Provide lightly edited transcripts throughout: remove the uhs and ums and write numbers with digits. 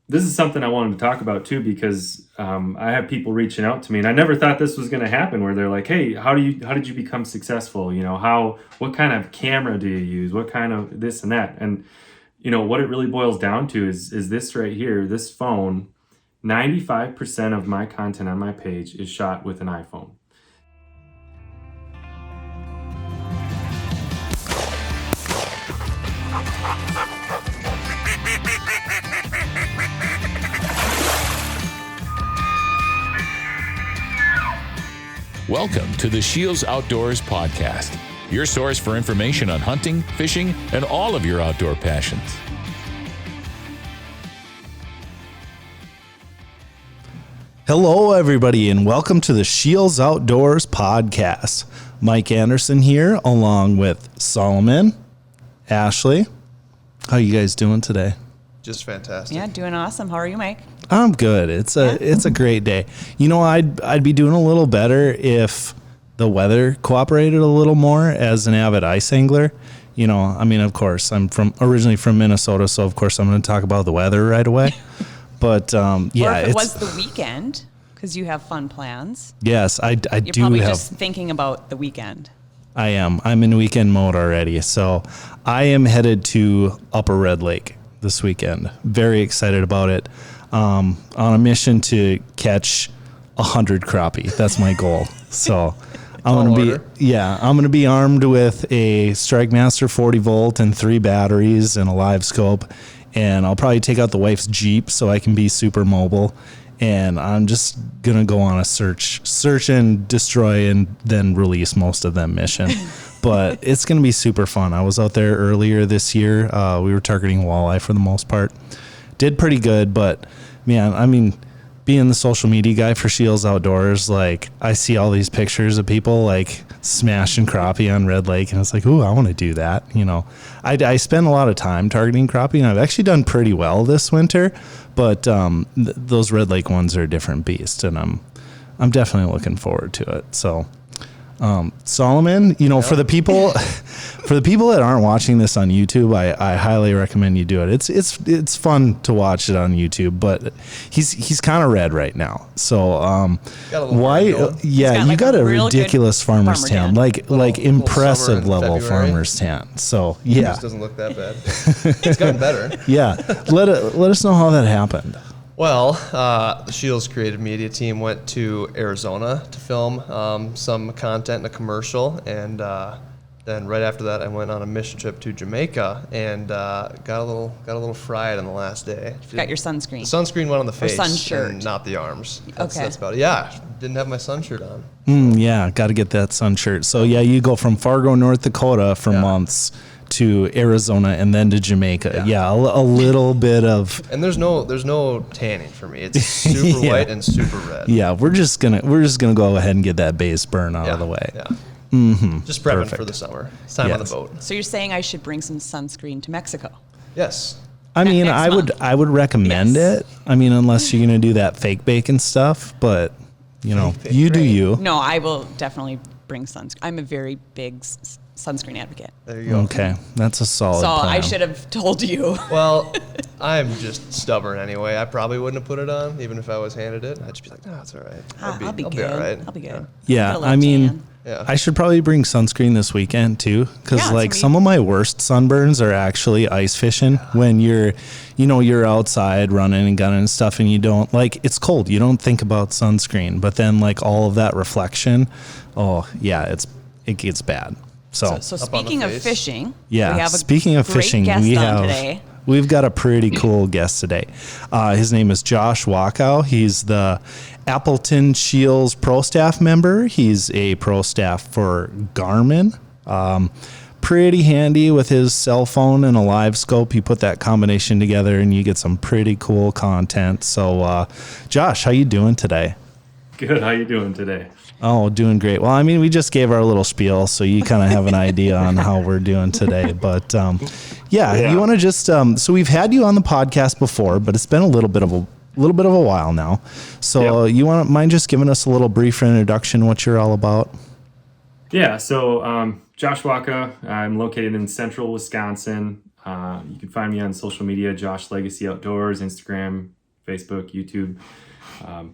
this is something I wanted to talk about too, because I have people reaching out to me, and I never thought this was going to happen, where they're like, "Hey, how did you become successful? What kind of camera do you use? What kind of this and that?" And what it really boils down to is this right here, this phone. 95% of my content on my page is shot with an iPhone. Welcome to the SCHEELS Outdoors podcast, your source for information on hunting, fishing, and all of your outdoor passions. Hello, everybody, and welcome to the SCHEELS Outdoors podcast. Mike Anderson here, along with Solomon, Ashley. How you guys doing today? Just fantastic. Yeah, doing awesome. How are you, Mike? I'm good. It's a great day. I'd be doing a little better if the weather cooperated a little more as an avid ice angler. Of course, I'm originally from Minnesota, so of course I'm going to talk about the weather right away. But or if it was the weekend, because you have fun plans. Yes, I do have. You're probably just thinking about the weekend. I am. I'm in weekend mode already. So I am headed to Upper Red Lake this weekend. Very excited about it. On a mission to catch 100 crappie. That's my goal. So I'm going to be armed with a StrikeMaster 40 volt and 3 batteries and a LiveScope. And I'll probably take out the wife's Jeep so I can be super mobile. And I'm just going to go on a search and destroy and then release most of them mission. But it's going to be super fun. I was out there earlier this year. We were targeting walleye for the most part. Did pretty good, but man, being the social media guy for SCHEELS Outdoors, like I see all these pictures of people like smashing crappie on Red Lake, and it's like, ooh, I want to do that. I spend a lot of time targeting crappie, and I've actually done pretty well this winter, but those Red Lake ones are a different beast, and I'm definitely looking forward to it. So. Solomon, for the people that aren't watching this on YouTube, I highly recommend you do it. It's fun to watch it on YouTube, but he's kind of red right now. So, why? Yeah, you got a ridiculous farmer's tan, like impressive level farmer's tan. So yeah, it just doesn't look that bad. It's gotten better. Yeah, let us know how that happened. Well, the SCHEELS creative media team went to Arizona to film some content and a commercial, and then right after that, I went on a mission trip to Jamaica and got a little fried on the last day. Got your sunscreen. The sunscreen went on the face, sun shirt, and not the arms. Okay, that's about it. Yeah, didn't have my sun shirt on. Yeah, got to get that sun shirt. So yeah, you go from Fargo, North Dakota for months to Arizona and then to Jamaica. Yeah, a little bit of. And there's no tanning for me. It's super white and super red. Yeah, we're just gonna go ahead and get that base burn out of the way. Yeah. Mm-hmm. Just prepping for the summer. It's time on the boat. So you're saying I should bring some sunscreen to Mexico? Yes. I would recommend it. Unless you're gonna do that fake bacon stuff, but you do you. No, I will definitely bring sunscreen. I'm a very big sunscreen advocate. There you go. Okay, that's a solid plan. I should have told you. Well, I'm just stubborn anyway. I probably wouldn't have put it on, even if I was handed it. I'd just be like, no, it's all right. I'll be good. All right. I'll be good. Yeah, I should probably bring sunscreen this weekend too, because some of my worst sunburns are actually ice fishing when you're outside running and gunning and stuff, and you don't it's cold. You don't think about sunscreen, but then all of that reflection, it gets bad. So speaking of fishing, we've got a pretty cool guest today. His name is Josh Waukau. He's the Appleton SCHEELS Pro Staff member. He's a pro staff for Garmin. Pretty handy with his cell phone and a LiveScope. You put that combination together and you get some pretty cool content. So, Josh, how you doing today? Good. How you doing today? Oh, doing great. Well, we just gave our little spiel, so you kind of have an idea on how we're doing today. But you want to just so we've had you on the podcast before, but it's been a little bit of a while now. So you mind just giving us a little brief introduction, what you're all about? Yeah. So Josh Waca. I'm located in central Wisconsin. You can find me on social media, Josh Legacy Outdoors, Instagram, Facebook, YouTube.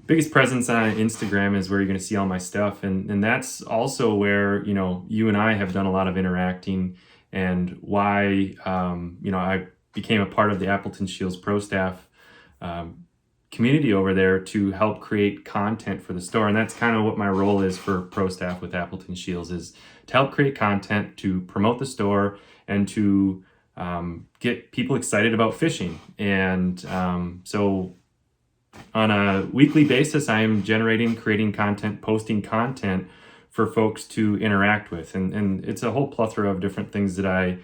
Biggest presence on Instagram is where you're going to see all my stuff. And that's also where, you and I have done a lot of interacting, and why, I became a part of the Appleton SCHEELS Pro Staff community over there to help create content for the store. And that's kind of what my role is for Pro Staff with Appleton SCHEELS, is to help create content, to promote the store, and to get people excited about fishing. And so on a weekly basis, I am creating content, posting content for folks to interact with. And it's a whole plethora of different things that I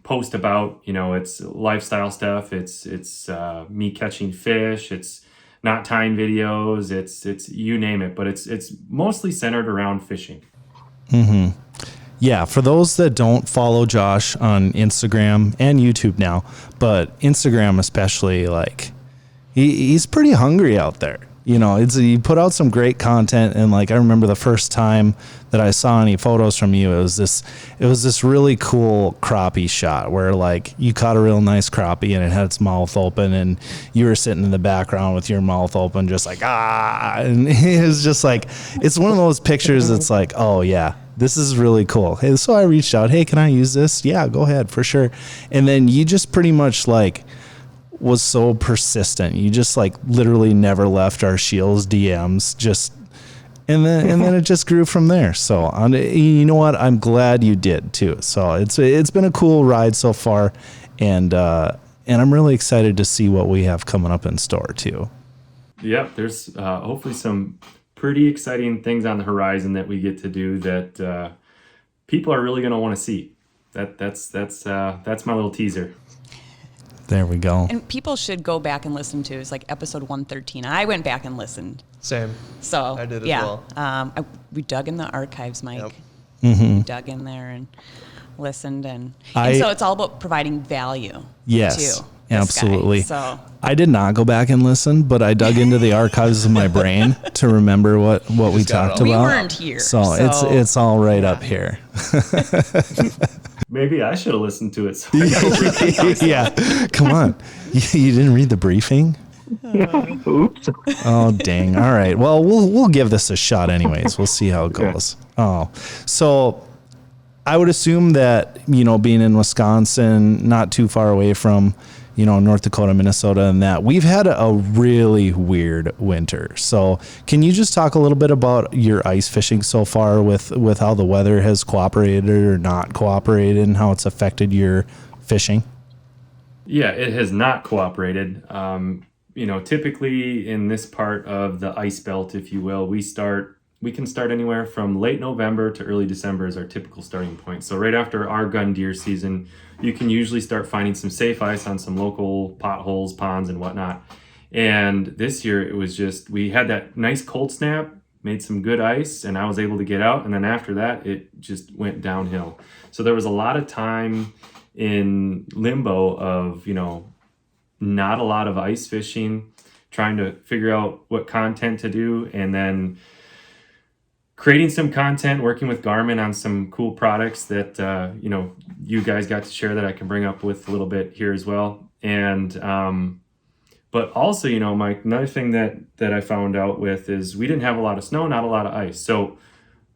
post about. It's lifestyle stuff. It's me catching fish. It's not tying videos. It's you name it, but it's mostly centered around fishing. Mm-hmm. Yeah, for those that don't follow Josh on Instagram and YouTube now, but Instagram especially, like, he's pretty hungry out there. He put out some great content, and like I remember the first time that I saw any photos from you, it was this really cool crappie shot where like you caught a real nice crappie and it had its mouth open, and you were sitting in the background with your mouth open, just like and it was just like, it's one of those pictures that's like, oh yeah, this is really cool. Hey, so I reached out, hey, can I use this? Yeah, go ahead, for sure. And then you just pretty much like was so persistent. You just like literally never left our SCHEELS DMs, and then it just grew from there. So you know what? I'm glad you did too. So it's been a cool ride so far, and I'm really excited to see what we have coming up in store too. Yep, there's hopefully some pretty exciting things on the horizon that we get to do that people are really going to want to see. That's my little teaser. There we go. And people should go back and listen to. It's like episode 113. I went back and listened. Same. So I did as well. We dug in the archives, Mike. Yep. Mm-hmm. We dug in there and listened, and so it's all about providing value. Yes, to absolutely. This guy, so I did not go back and listen, but I dug into the archives of my brain to remember what we talked about. we weren't here, so it's all right up here. Maybe I should have listened to it. So Yeah, come on. You didn't read the briefing? Oops. Oh, dang. All right. Well, we'll give this a shot anyways. We'll see how it goes. Oh, so I would assume that, being in Wisconsin, not too far away from, North Dakota, Minnesota, and that we've had a really weird winter. So can you just talk a little bit about your ice fishing so far with how the weather has cooperated or not cooperated, and how it's affected your fishing? Yeah, it has not cooperated. Typically in this part of the ice belt, if you will, we can start anywhere from late November to early December is our typical starting point. So right after our gun deer season, you can usually start finding some safe ice on some local potholes, ponds, and whatnot. And this year it was just, we had that nice cold snap, made some good ice, and I was able to get out. And then after that, it just went downhill. So there was a lot of time in limbo of, not a lot of ice fishing, trying to figure out what content to do, and then creating some content, working with Garmin on some cool products that, you guys got to share that I can bring up with a little bit here as well. And, but also, Mike, another thing that I found out with is we didn't have a lot of snow, not a lot of ice. So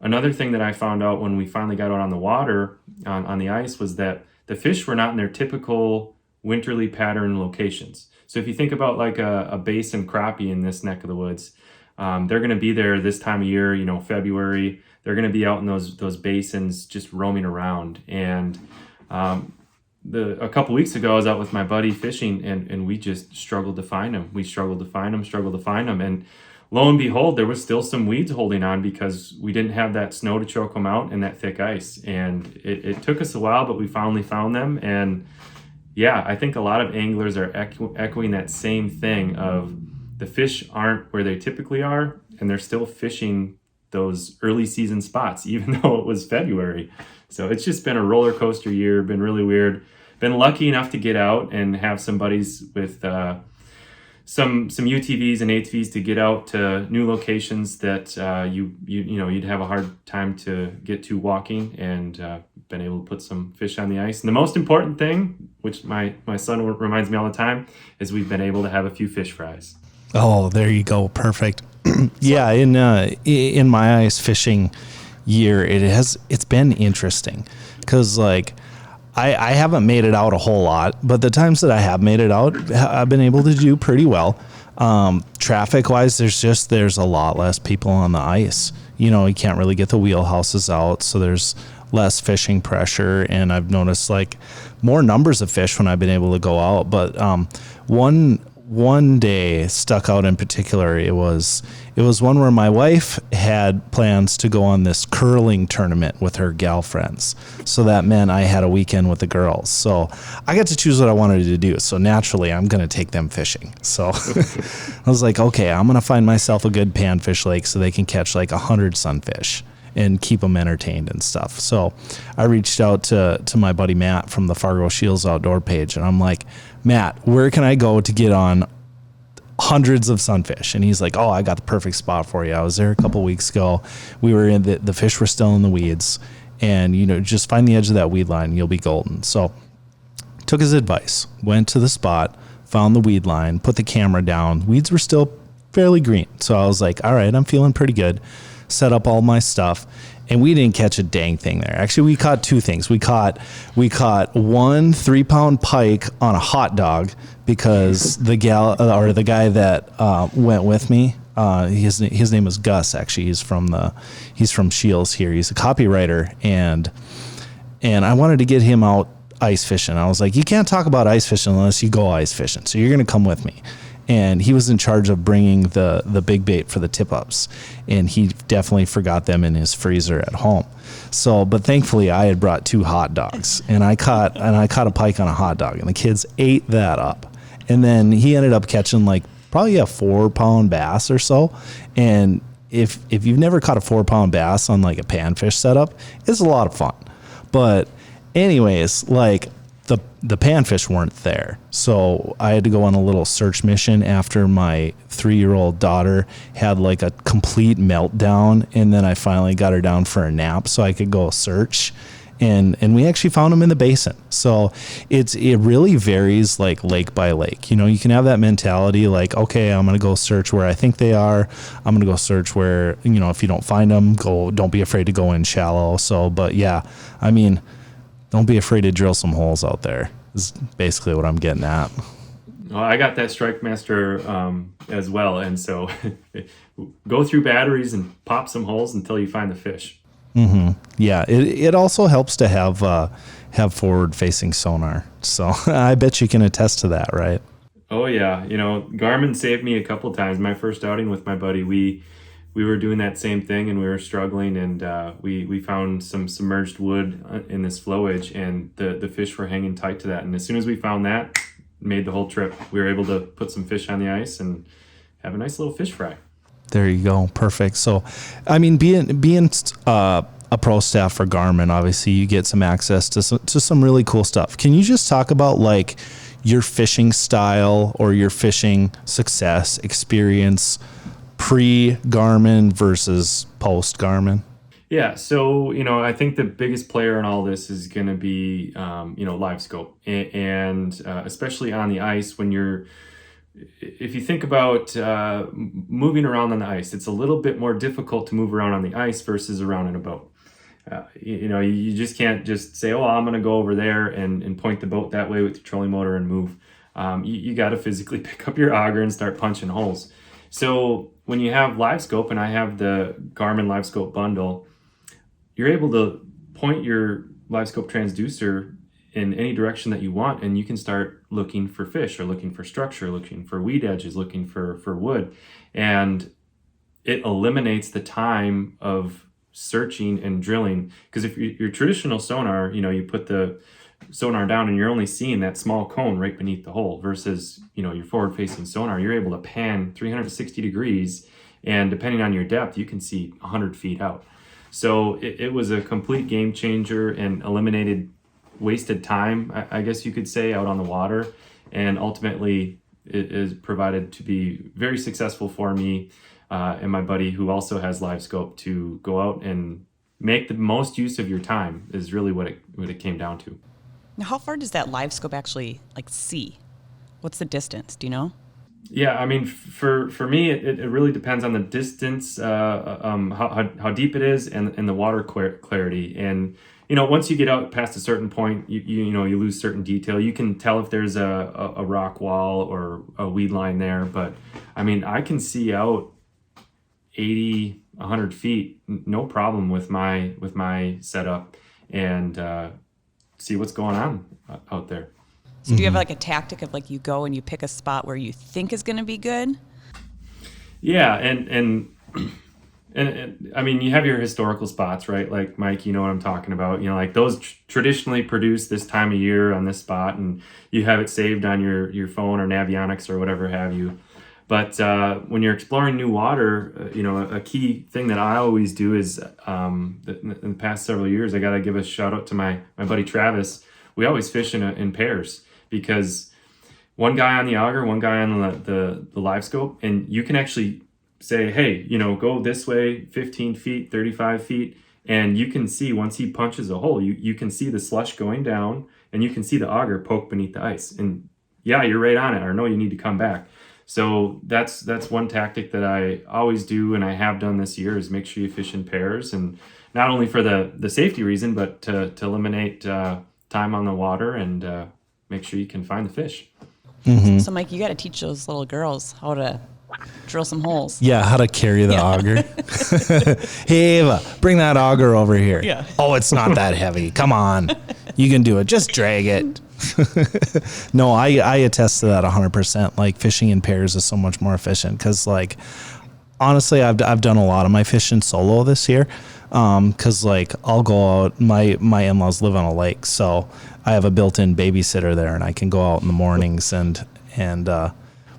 another thing that I found out when we finally got out on the water, on the ice, was that the fish were not in their typical winterly pattern locations. So if you think about like a basin crappie in this neck of the woods, they're going to be there this time of year, February. They're going to be out in those basins just roaming around. And a couple weeks ago, I was out with my buddy fishing, and we just struggled to find them. We struggled to find them. And lo and behold, there was still some weeds holding on because we didn't have that snow to choke them out and that thick ice. And it took us a while, but we finally found them. And yeah, I think a lot of anglers are echoing that same thing of the fish aren't where they typically are, and they're still fishing those early season spots, even though it was February. So it's just been a roller coaster year, been really weird. Been lucky enough to get out and have some buddies with some UTVs and ATVs to get out to new locations that you'd have a hard time to get to walking, and been able to put some fish on the ice. And the most important thing, which my son reminds me all the time, is we've been able to have a few fish fries. Oh, there you go. Perfect. Yeah, in my ice fishing year, it's been interesting because like I haven't made it out a whole lot, but the times that I have made it out, I've been able to do pretty well. Traffic wise, there's a lot less people on the ice. You know, you can't really get the wheelhouses out, so there's less fishing pressure, and I've noticed like more numbers of fish when I've been able to go out. But one day stuck out in particular. It was one where my wife had plans to go on this curling tournament with her gal friends. So that meant I had a weekend with the girls. So I got to choose what I wanted to do. So naturally, I'm going to take them fishing. So I was like, okay, I'm going to find myself a good panfish lake so they can catch like 100 sunfish and keep them entertained and stuff. So I reached out to my buddy Matt from the Fargo SCHEELS Outdoor page, and I'm like, Matt, where can I go to get on hundreds of sunfish? And he's like, oh, I got the perfect spot for you. I was there a couple weeks ago. We were in the fish were still in the weeds, and just find the edge of that weed line and you'll be golden. So took his advice, went to the spot, found the weed line, put the camera down. Weeds were still fairly green. So I was like, all right, I'm feeling pretty good. Set up all my stuff, and we didn't catch a dang thing there. Actually, we caught two things. We caught 1 3-pound pike on a hot dog because the guy that went with me, his name is Gus. Actually, he's from SCHEELS here. He's a copywriter, and I wanted to get him out ice fishing. I was like, you can't talk about ice fishing unless you go ice fishing, so you're gonna come with me. And he was in charge of bringing the big bait for the tip-ups, and he definitely forgot them in his freezer at home. So, but thankfully I had brought 2 hot dogs, and I caught a pike on a hot dog, and the kids ate that up. And then he ended up catching like probably a 4-pound bass or so. And if you've never caught a 4-pound bass on like a panfish setup, it's a lot of fun. But anyways, like the panfish weren't there. So I had to go on a little search mission after my 3-year-old daughter had like a complete meltdown, and then I finally got her down for a nap so I could go search. And we actually found them in the basin. So it really varies like lake by lake. You can have that mentality like, okay, I'm going to go search where I think they are. I'm going to go search where, if you don't find them, don't be afraid to go in shallow. So, but yeah, I mean, don't be afraid to drill some holes out there is basically what I'm getting at. Well, I got that Strike Master as well. And so go through batteries and pop some holes until you find the fish. Mm-hmm. Yeah, it also helps to have forward-facing sonar. So I bet you can attest to that, right? Oh, yeah. Garmin saved me a couple times. My first outing with my buddy, we were doing that same thing, and we were struggling, and we found some submerged wood in this flowage, and the fish were hanging tight to that. And as soon as we found that, made the whole trip. We were able to put some fish on the ice and have a nice little fish fry. There you go. Perfect. So, I mean, being a pro staff for Garmin, obviously you get some access to some really cool stuff. Can you just talk about like your fishing style or your fishing success experience pre-Garmin versus post-Garmin? Yeah, so, I think the biggest player in all this is going to be, LiveScope. And especially on the ice, if you think about moving around on the ice, it's a little bit more difficult to move around on the ice versus around in a boat. You just can't just say, oh, I'm going to go over there and point the boat that way with your trolling motor and move. You got to physically pick up your auger and start punching holes. So when you have LiveScope, and I have the Garmin LiveScope bundle, you're able to point your LiveScope transducer in any direction that you want, and you can start looking for fish or looking for structure, looking for weed edges, looking for wood. And it eliminates the time of searching and drilling. Because if your traditional sonar, you put the sonar down and you're only seeing that small cone right beneath the hole, versus, your forward-facing sonar, you're able to pan 360 degrees, and depending on your depth, you can see 100 feet out. So it was a complete game changer and eliminated wasted time, I guess you could say, out on the water, and ultimately is provided to be very successful for me and my buddy who also has LiveScope to go out and make the most use of your time is really what it came down to. Now, how far does that LiveScope actually see? What's the distance? Do you know? Yeah, I mean, for me, it really depends on the distance, how deep it is, and the water clarity. And once you get out past a certain point, you lose certain detail. You can tell if there's a rock wall or a weed line there. But I mean, I can see out 80, 100 feet, no problem with my setup, and see what's going on out there. So do you have like a tactic of like you go and you pick a spot where you think is going to be good? Yeah, and I mean, you have your historical spots, right? Like Mike, you know what I'm talking about. Like those traditionally produce this time of year on this spot, and you have it saved on your phone or Navionics or whatever have you. But when you're exploring new water, a key thing that I always do is in the past several years, I got to give a shout out to my buddy Travis. We always fish in pairs, because one guy on the auger, one guy on the LiveScope, and you can actually say, hey, go this way 15 feet, 35 feet, and you can see once he punches a hole, you can see the slush going down, and you can see the auger poke beneath the ice. And yeah, you're right on it, or no, you need to come back. So that's one tactic that I always do, and I have done this year, is make sure you fish in pairs, and not only for the safety reason, but to eliminate time on the water and make sure you can find the fish. Mm-hmm. So Mike, you got to teach those little girls how to drill some holes. Yeah, how to carry the auger. Hey, Ava, bring that auger over here. Yeah. Oh, it's not that heavy. Come on. You can do it. Just drag it. No, I attest to that 100%. Like, fishing in pairs is so much more efficient because, like, honestly, I've done a lot of my fishing solo this year. Cause like I'll go out, my in-laws live on a lake, so I have a built-in babysitter there, and I can go out in the mornings, and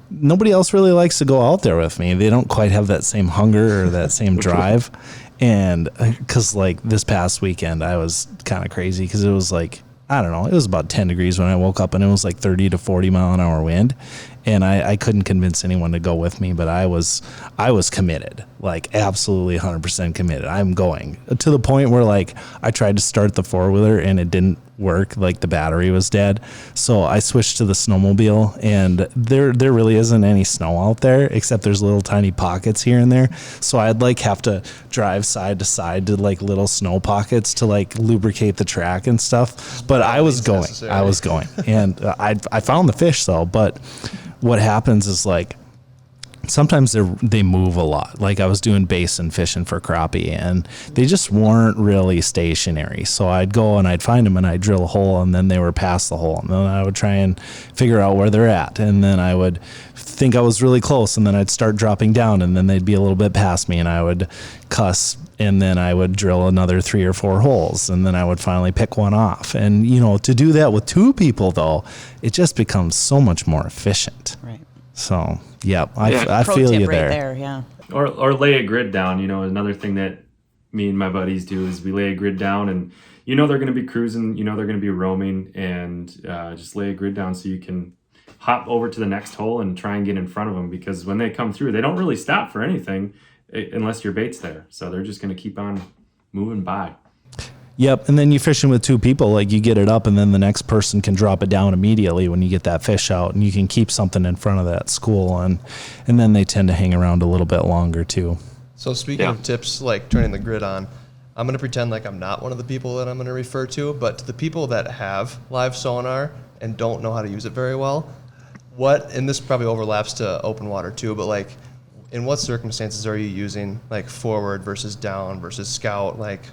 nobody else really likes to go out there with me. They don't quite have that same hunger or that same drive. And cause like this past weekend I was kind of crazy, cause it was like, I don't know, it was about 10 degrees when I woke up, and it was like 30 to 40 mile an hour wind. And I couldn't convince anyone to go with me, but I was committed, like absolutely 100% committed. I'm going, to the point where like I tried to start the four-wheeler and it didn't work, like the battery was dead. So I switched to the snowmobile, and there really isn't any snow out there, except there's little tiny pockets here and there. So I'd like have to drive side to side to like little snow pockets to like lubricate the track and stuff. But I was going, and I found the fish though. But what happens is like sometimes they move a lot. Like I was doing basin fishing for crappie, and they just weren't really stationary. So I'd go and I'd find them and I'd drill a hole, and then they were past the hole, and then I would try and figure out where they're at, and then I would think I was really close, and then I'd start dropping down, and then they'd be a little bit past me, and I would cuss, and then I would drill another 3 or 4 holes, and then I would finally pick one off. And to do that with 2 people though, it just becomes so much more efficient. Right. So, yeah, I Pro feel tip you right there. Yeah. Or lay a grid down. Another thing that me and my buddies do is we lay a grid down, and they're going to be cruising, they're going to be roaming, and just lay a grid down so you can hop over to the next hole and try and get in front of them, because when they come through, they don't really stop for anything unless your bait's there. So they're just going to keep on moving by. Yep, and then you fishing with 2 people, like you get it up, and then the next person can drop it down immediately when you get that fish out, and you can keep something in front of that school, and then they tend to hang around a little bit longer too. So speaking of tips like turning the grid on, I'm going to pretend like I'm not one of the people that I'm going to refer to, but to the people that have live sonar and don't know how to use it very well, and this probably overlaps to open water too, but like in what circumstances are you using like forward versus down versus scout, like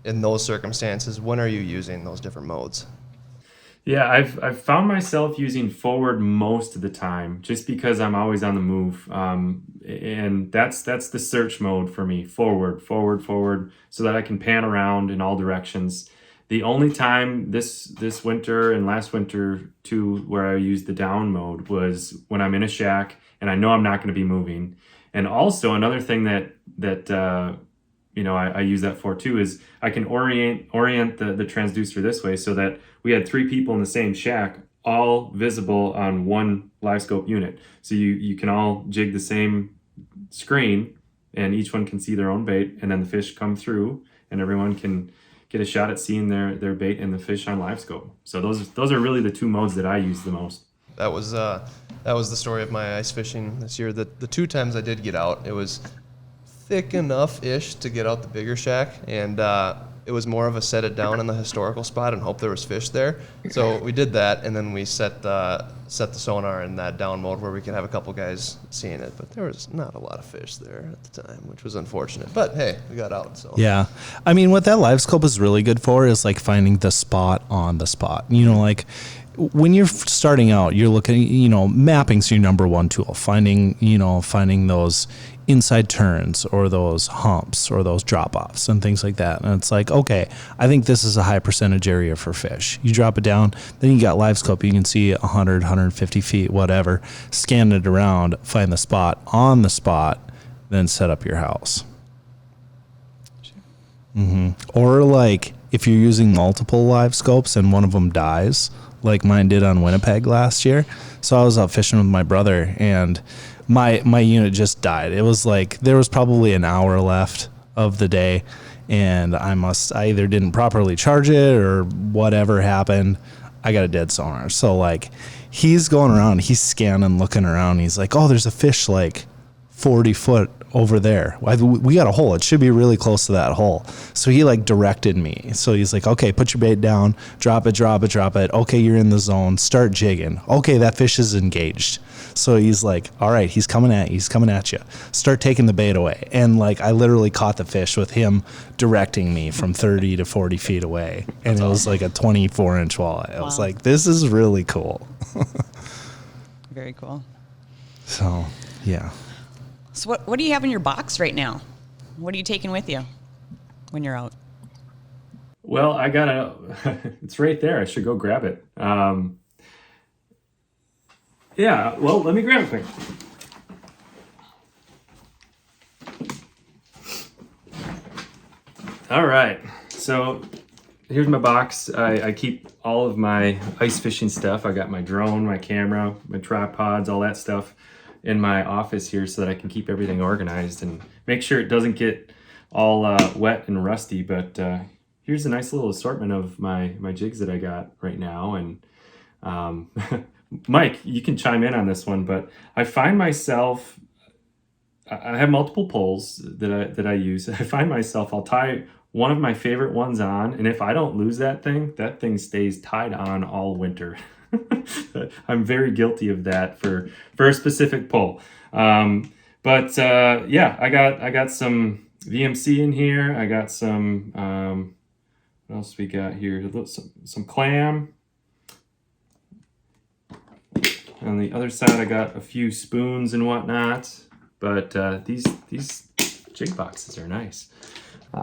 in those circumstances, when are you using those different modes? Yeah, I've found myself using forward most of the time, just because I'm always on the move, and that's the search mode for me. Forward, so that I can pan around in all directions. The only time this winter and last winter too, where I used the down mode, was when I'm in a shack and I know I'm not going to be moving. And also another thing that I use that for too is I can orient the transducer this way, so that we had 3 people in the same shack. all visible on one LiveScope unit. So you can all jig the same screen, and each one can see their own bait, and then the fish come through, and everyone can get a shot at seeing their bait and the fish on LiveScope. So those are really the two modes that I use the most. That was the story of my ice fishing this year. The 2 times I did get out, it was thick enough-ish to get out the bigger shack, and it was more of a set it down in the historical spot and hope there was fish there. So we did that, and then we set the sonar in that down mode where we could have a couple guys seeing it. But there was not a lot of fish there at the time, which was unfortunate. But hey, we got out. So Yeah. I mean, what that LiveScope is really good for is like finding the spot on the spot. You know, like when you're starting out, you're looking, you know, mapping's your number one tool. Finding those inside turns or those humps or those drop-offs and things like that. And it's like, okay, I think this is a high percentage area for fish. You drop it down, then you got LiveScope. You can see 100, 150 feet, whatever, scan it around, find the spot on the spot, then set up your house. Or like if you're using multiple LiveScopes and one of them dies, like mine did on Winnipeg last year. So I was out fishing with my brother, and my unit just died. It was like there was probably an hour left of the day, and I either didn't properly charge it or whatever happened. I got a dead sonar. So like he's going around, he's scanning, looking around. He's like, oh, there's a fish like 40 foot over there. We got a hole. It should be really close to that hole. So he like directed me. So he's like, okay, put your bait down, drop it. Okay, you're in the zone. Start jigging. Okay, that fish is engaged. So he's like, all right, he's coming at you. Start taking the bait away. And like I literally caught the fish with him directing me from 30 to 40 feet away. And it was like a 24-inch walleye. I was like, this is really cool. Very cool. So, yeah. So what do you have in your box right now? What are you taking with you when you're out? Well, I got it's right there. I should go grab it. Yeah, well, let me grab it quick. All right, so here's my box. I keep all of my ice fishing stuff. I got my drone, my camera, my tripods, all that stuff in my office here so that I can keep everything organized and make sure it doesn't get all wet and rusty. But here's a nice little assortment of my jigs that I got right now. And Mike, you can chime in on this one, but I find myself, I have multiple poles that I use. I find myself, I'll tie one of my favorite ones on, and if I don't lose that thing stays tied on all winter. I'm very guilty of that for a specific pole. Yeah, I got some VMC in here. I got some, what else we got here? Some clam. On the other side, I got a few spoons and whatnot. But these jig boxes are nice.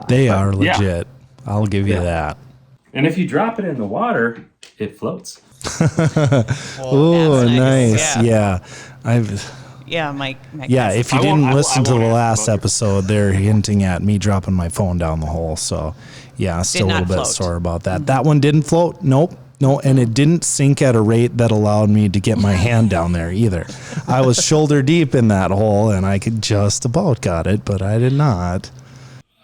They are legit. Yeah. I'll give you that. And if you drop it in the water, it floats. Oh, nice. Yeah. Mike. Yeah, if you didn't listen to the last episode, they're hinting at me dropping my phone down the hole. So, yeah, still a little bit sore about that. That one didn't float. Nope. No, and it didn't sink at a rate that allowed me to get my hand down there either. I was shoulder deep in that hole, and I could just about got it, but I did not.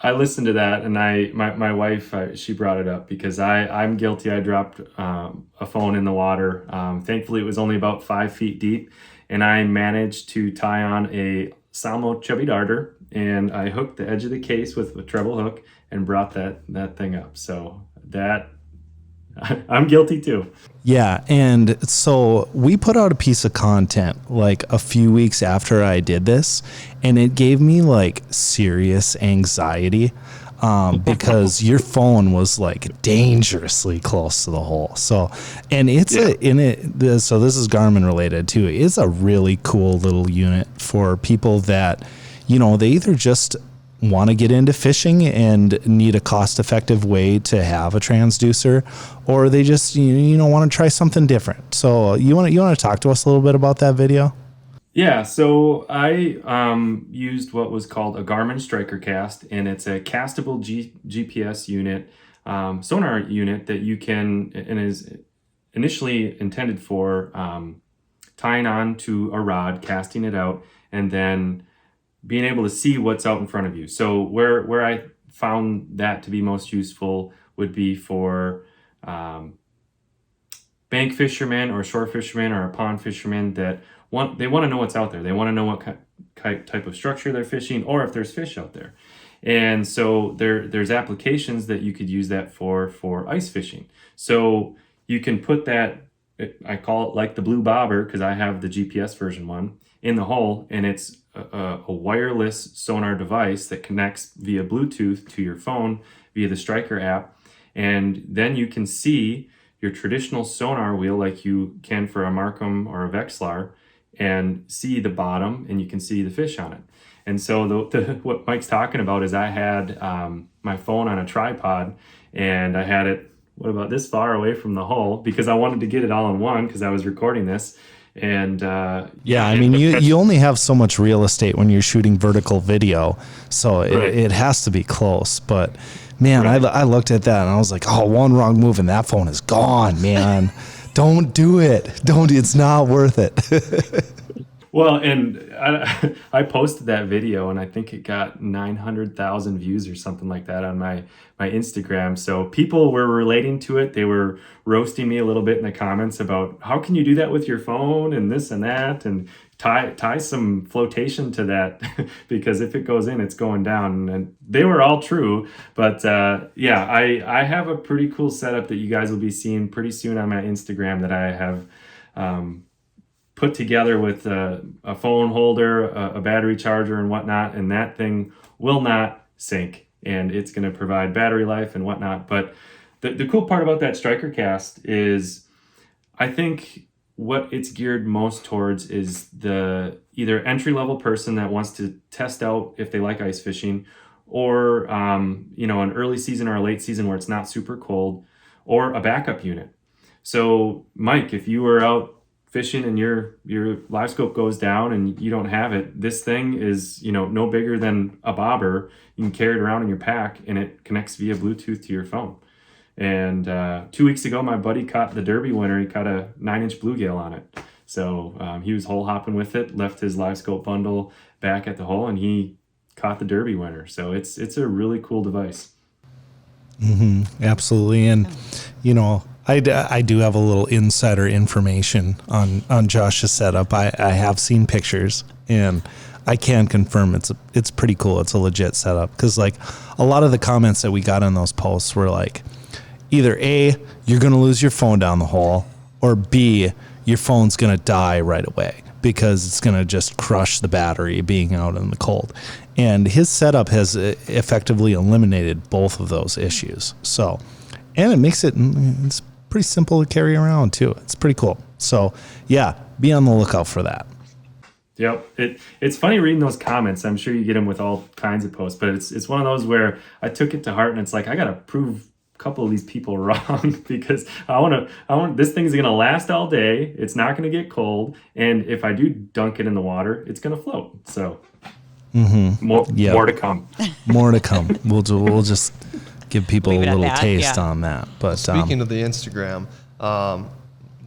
I listened to that, and my wife, she brought it up because I'm guilty. I dropped a phone in the water. Thankfully, it was only about 5 feet deep, and I managed to tie on a Salmo chubby darter, and I hooked the edge of the case with a treble hook and brought that thing up. So that I'm guilty too. Yeah, and so we put out a piece of content like a few weeks after I did this, and it gave me like serious anxiety because your phone was like dangerously close to the hole. So, and so this is Garmin related too. It's a really cool little unit for people that, you know, they either just want to get into fishing and need a cost-effective way to have a transducer, or they just want to try something different. So you want to talk to us a little bit about that video? Yeah, so I used what was called a Garmin Striker Cast, and it's a castable GPS unit, sonar unit that you can, and initially intended for tying on to a rod, casting it out, and then being able to see what's out in front of you. So where I found that to be most useful would be for bank fishermen or shore fishermen or a pond fisherman that want to know what's out there. They want to know what type of structure they're fishing, or if there's fish out there. And so there's applications that you could use that for ice fishing. So you can put that, I call it like the blue bobber because I have the GPS version one, in the hole, and it's a wireless sonar device that connects via Bluetooth to your phone via the Striker app. And then you can see your traditional sonar wheel like you can for a Markham or a Vexlar, and see the bottom, and you can see the fish on it. And so what Mike's talking about is I had my phone on a tripod, and I had it, what about this far away from the hole, because I wanted to get it all in one because I was recording this. And I mean, you only have so much real estate when you're shooting vertical video, so it has to be close. But man, right. I looked at that and I was like, oh, one wrong move and that phone is gone, man. Don't do it. It's not worth it. Well, and I posted that video, and I think it got 900,000 views or something like that on my Instagram. So people were relating to it. They were roasting me a little bit in the comments about how can you do that with your phone and this and that, and tie some flotation to that because if it goes in, it's going down. And they were all true. But I have a pretty cool setup that you guys will be seeing pretty soon on my Instagram that I have put together with a phone holder, a battery charger and whatnot, and that thing will not sink, and it's going to provide battery life and whatnot. But the cool part about that Striker Cast is I think what it's geared most towards is the either entry-level person that wants to test out if they like ice fishing, or an early season or a late season where it's not super cold, or a backup unit. So Mike, if you were out fishing and your LiveScope goes down and you don't have it, this thing is no bigger than a bobber. You can carry it around in your pack, and it connects via Bluetooth to your phone. And 2 weeks ago, my buddy caught the Derby winner. He caught a 9-inch bluegill on it. So he was hole hopping with it, left his LiveScope bundle back at the hole, and he caught the Derby winner. So it's a really cool device. Mm-hmm, absolutely. And I do have a little insider information on Josh's setup. I have seen pictures, and I can confirm it's pretty cool. It's a legit setup, because like a lot of the comments that we got on those posts were like, either A, you're going to lose your phone down the hole, or B, your phone's going to die right away because it's going to just crush the battery being out in the cold. And his setup has effectively eliminated both of those issues. So, and it makes it's pretty simple to carry around too. It's pretty cool. So yeah, be on the lookout for that. Yep. It's funny reading those comments. I'm sure you get them with all kinds of posts, but it's one of those where I took it to heart, and it's like, I got to prove a couple of these people wrong because I want this thing's going to last all day. It's not going to get cold. And if I do dunk it in the water, it's going to float. So more to come. More to come. We'll just give people a little taste on that. But speaking of the Instagram,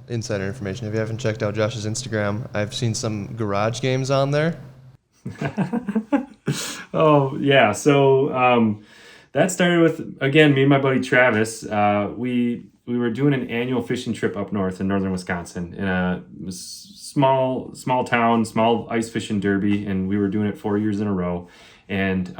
insider information, if you haven't checked out Josh's Instagram, I've seen some garage games on there. Oh yeah. So that started with, again, me and my buddy Travis. We were doing an annual fishing trip up north in northern Wisconsin in a small town, small ice fishing derby, and we were doing it 4 years in a row. And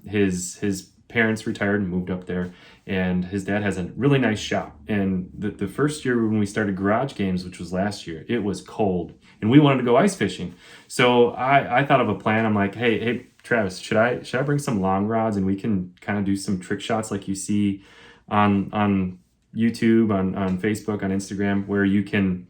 his parents retired and moved up there, and his dad has a really nice shop. And the first year when we started garage games, which was last year, it was cold and we wanted to go ice fishing. So I thought of a plan. I'm like, hey Travis, should I bring some long rods, and we can kind of do some trick shots like you see on YouTube, on Facebook, on Instagram, where you can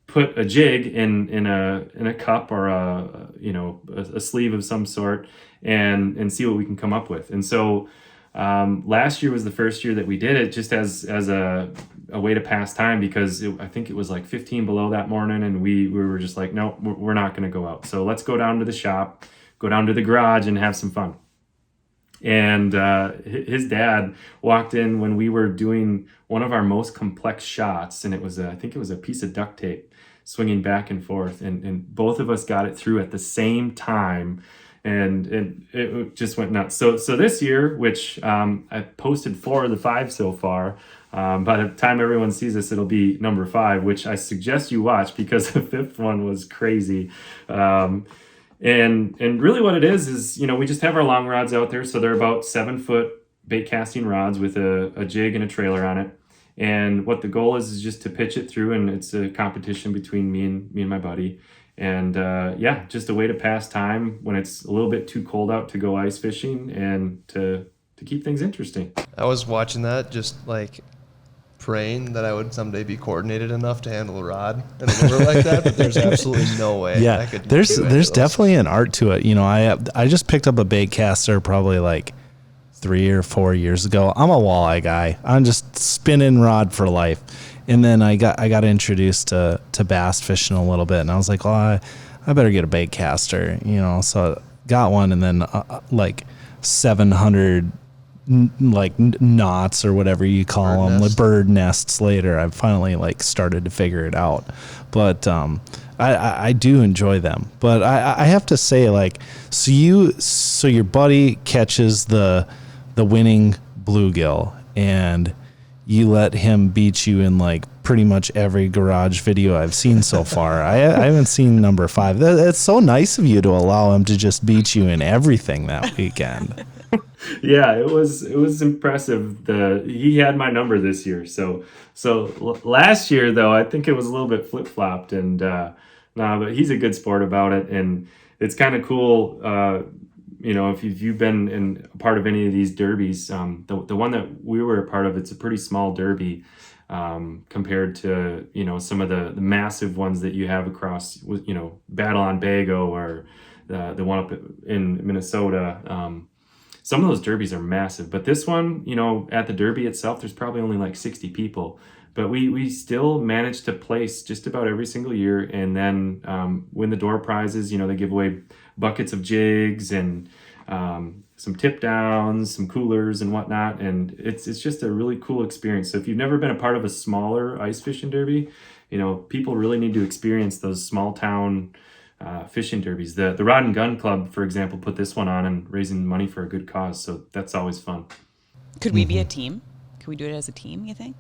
put a jig in a cup or a sleeve of some sort and see what we can come up with. And so last year was the first year that we did it just as a way to pass time, because I think it was like 15 below that morning, and we were just like, no, we're not going to go out. So let's go down to the shop, go down to the garage and have some fun. And his dad walked in when we were doing one of our most complex shots, and I think it was a piece of duct tape swinging back and forth, and both of us got it through at the same time, and it just went nuts. So this year, which I posted 4 of the 5 so far. By the time everyone sees this, it'll be number 5, which I suggest you watch because the 5th one was crazy. And really what it is, we just have our long rods out there. So they're about 7-foot bait casting rods with a jig and a trailer on it. And what the goal is just to pitch it through, and it's a competition between me and my buddy. And just a way to pass time when it's a little bit too cold out to go ice fishing and to keep things interesting. I was watching that just like praying that I would someday be coordinated enough to handle a rod and a lure like that, but there's absolutely no way. Yeah, I could there's definitely an art to it. I just picked up a bait caster probably like 3 or 4 years ago. I'm a walleye guy. I'm just spinning rod for life. And then I got introduced to bass fishing a little bit, and I was like, well, I better get a bait caster, So I got one, and then like 700 knots or whatever you call them, like bird nests later, I finally started to figure it out. But I do enjoy them. But I have to say, so your buddy catches the winning bluegill, and you let him beat you in pretty much every garage video I've seen so far. I haven't seen number 5. It's so nice of you to allow him to just beat you in everything that weekend. Yeah, it was impressive. He had my number this year. So last year though, I think it was a little bit flip flopped, and but he's a good sport about it, and it's kind of cool. If you've been in a part of any of these derbies, the one that we were a part of, it's a pretty small derby compared to some of the massive ones that you have across Battle on Bago or the one up in Minnesota. Some of those derbies are massive, but this one, at the derby itself, there's probably only 60 people. But we still managed to place just about every single year, and then win the door prizes. They give away buckets of jigs and some tip downs, some coolers and whatnot, and it's just a really cool experience. So if you've never been a part of a smaller ice fishing derby, people really need to experience those small town fishing derbies. The Rod and Gun Club, for example, put this one on and raising money for a good cause. So that's always fun. Could we be a team? Could we do it as a team, you think?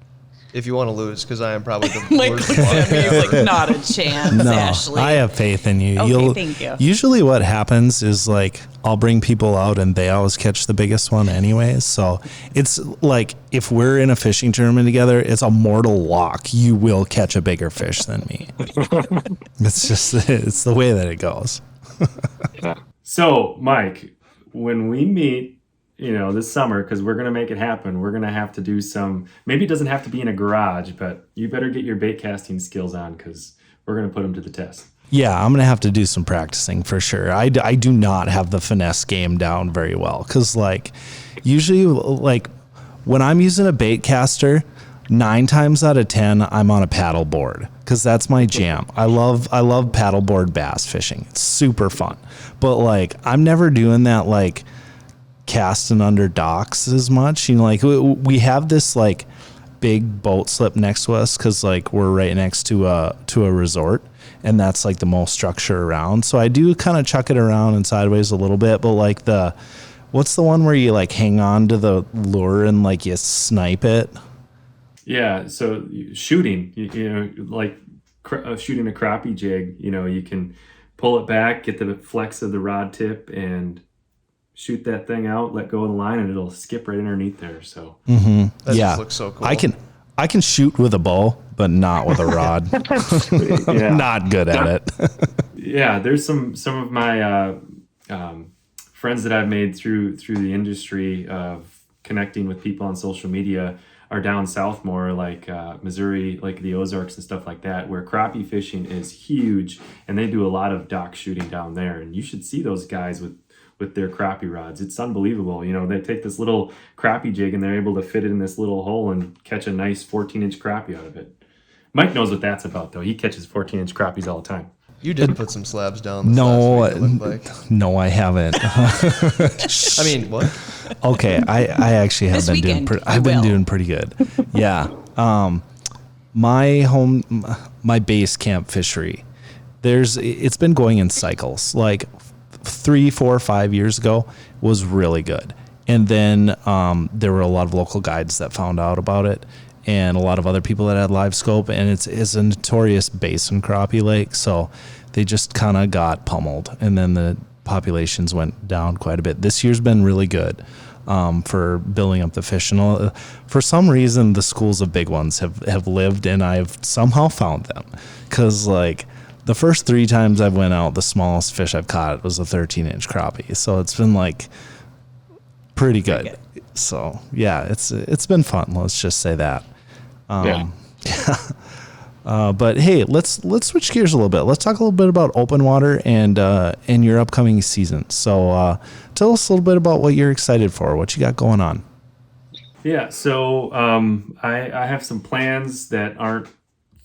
If you want to lose, because I am probably the worst looks at me, he's like, not a chance, No, Ashley. I have faith in you. Okay, thank you. Usually what happens is I'll bring people out and they always catch the biggest one anyways. So it's if we're in a fishing tournament together, it's a mortal lock. You will catch a bigger fish than me. It's the way that it goes. So Mike, when we meet, this summer, because we're going to make it happen, we're going to have to do maybe it doesn't have to be in a garage, but you better get your bait casting skills on, because we're going to put them to the test. Yeah, I'm going to have to do some practicing for sure. I do not have the finesse game down very well, because usually when I'm using a bait caster, 9 times out of 10, I'm on a paddle board, because that's my jam. I love paddleboard bass fishing. It's super fun. But I'm never doing that casting under docks as much. We have this big boat slip next to us, because we're right next to a resort, and that's the most structure around. So I do kind of chuck it around and sideways a little bit, but what's the one where you hang on to the lure and you snipe it? Yeah, so shooting, shooting a crappie jig, you can pull it back, get the flex of the rod tip, and shoot that thing out, let go of the line, and it'll skip right underneath there. So that just looks so cool. I can shoot with a bow, but not with a rod. Yeah. Not good at it. Yeah, there's some of my friends that I've made through the industry of connecting with people on social media are down south more, Missouri, the Ozarks and stuff like that, where crappie fishing is huge, and they do a lot of dock shooting down there. And you should see those guys with their crappie rods. It's unbelievable. They take this little crappie jig and they're able to fit it in this little hole and catch a nice 14-inch crappie out of it. Mike knows what that's about, though. He catches 14-inch crappies all the time. You did put some slabs down. No, last week, it looked like. No, I haven't. I mean, what? Okay, I actually have This been doing. weekend, I've you been will. doing pretty good. Yeah. My base camp fishery. It's been going in cycles. Like 3, 4, 5 years ago was really good, and then there were a lot of local guides that found out about it, and a lot of other people that had LiveScope, and it's a notorious basin crappie lake, so they just kind of got pummeled, and then the populations went down quite a bit. This year's been really good for building up the fish, and all. For some reason the schools of big ones have lived, and I've somehow found them, because like the first 3 times I went out, the smallest fish I've caught was a 13-inch crappie, so it's been like pretty good. So yeah, it's been fun, let's just say that. But hey, let's switch gears a little bit. Let's talk a little bit about open water and your upcoming season. So tell us a little bit about what you're excited for, what you got going on. Yeah, so I have some plans that aren't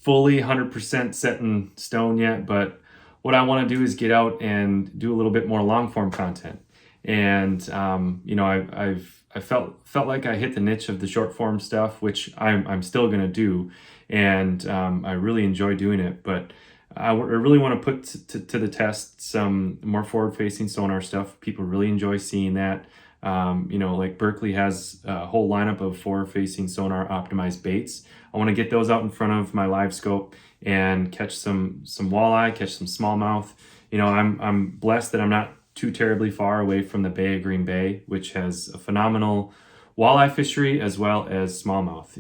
fully 100% set in stone yet, but what I want to do is get out and do a little bit more long form content. And I felt like I hit the niche of the short form stuff, which I'm still gonna do, and I really enjoy doing it. But I really want to put to the test some more forward facing sonar stuff. People really enjoy seeing that. Like Berkeley has a whole lineup of forward facing sonar optimized baits. I want to get those out in front of my LiveScope and catch some walleye, catch some smallmouth. I'm blessed that I'm not too terribly far away from the Bay of Green Bay, which has a phenomenal walleye fishery as well as smallmouth.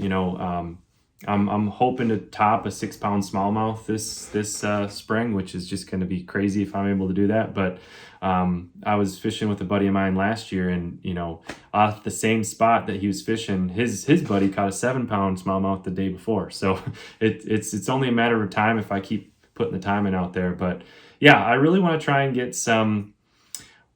I'm hoping to top a 6-pound smallmouth this spring, which is just going to be crazy if I'm able to do that. But I was fishing with a buddy of mine last year, and off the same spot that he was fishing, his buddy caught a 7-pound smallmouth the day before. So it's only a matter of time if I keep putting the time in out there. But yeah, I really want to try and get some